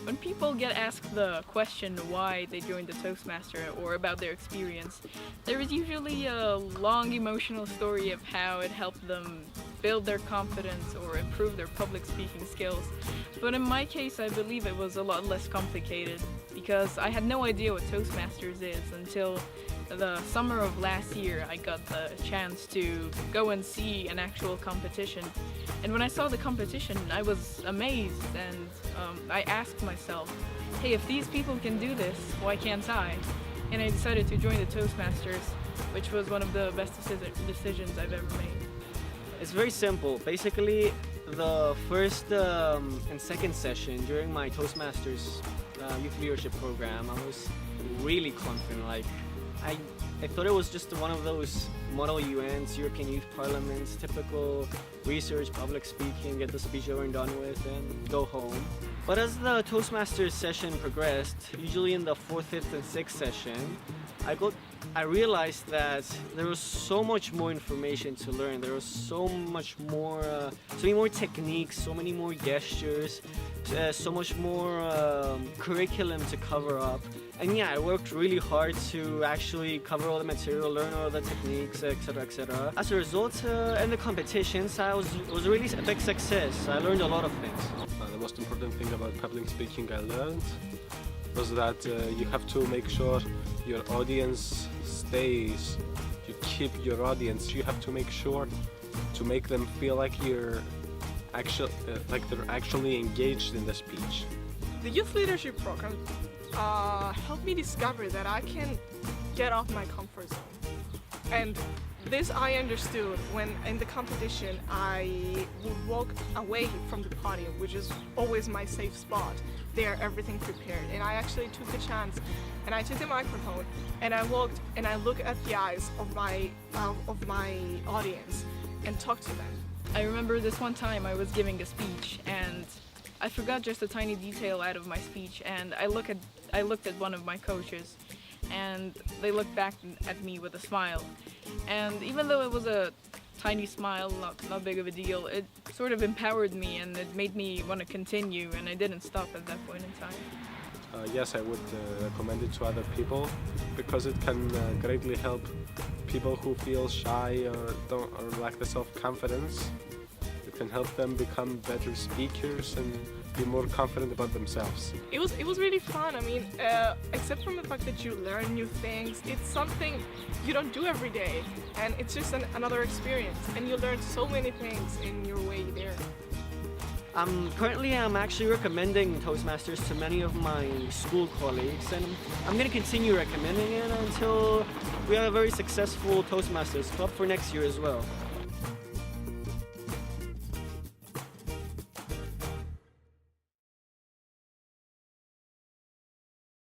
When people get asked the question why they joined the Toastmaster or about their experience, there is usually a long emotional story of how it helped them build their confidence or improve their public speaking skills. But in my case, I believe it was a lot less complicated because I had no idea what Toastmasters is until the summer of last year. I got the chance to go and see an actual competition. And when I saw the competition, I was amazed, and I asked myself, hey, if these people can do this, why can't I? And I decided to join the Toastmasters, which was one of the best decisions I've ever made. It's very simple. Basically, the first and second session during my Toastmasters Youth Leadership Program, I was really confident. Like, I thought it was just one of those model UNs, European Youth Parliaments, typical research, public speaking, get the speech over and done with, and go home. But as the Toastmasters session progressed, usually in the 4th, 5th, and 6th session, I realized that there was so much more information to learn. There was so many more techniques, so many more gestures, so much more curriculum to cover up. And yeah, I worked really hard to actually cover all the material, learn all the techniques, etc., etc. As a result, in the competitions, it was really a big success. I learned a lot of things. The most important thing about public speaking I learned was that you have to make sure your audience stays. You keep your audience. You have to make sure to make them feel like they're actually engaged in the speech. The Youth Leadership Program helped me discover that I can get off my comfort zone. And this I understood when in the competition I would walk away from the podium, which is always my safe spot. There, everything prepared. And I actually took the chance and I took the microphone and I walked and I looked at the eyes of my audience and talked to them. I remember this one time I was giving a speech and I forgot just a tiny detail out of my speech, and I looked at one of my coaches and they looked back at me with a smile. And even though it was a tiny smile, not big of a deal, it sort of empowered me and it made me want to continue, and I didn't stop at that point in time. Yes, I would recommend it to other people because it can greatly help people who feel shy or lack the self-confidence. It can help them become better speakers and be more confident about themselves. It was really fun. I mean, except from the fact that you learn new things, it's something you don't do every day, and it's just another experience, and you learn so many things in your way there. Currently, I'm actually recommending Toastmasters to many of my school colleagues, and I'm going to continue recommending it until we have a very successful Toastmasters club for next year as well.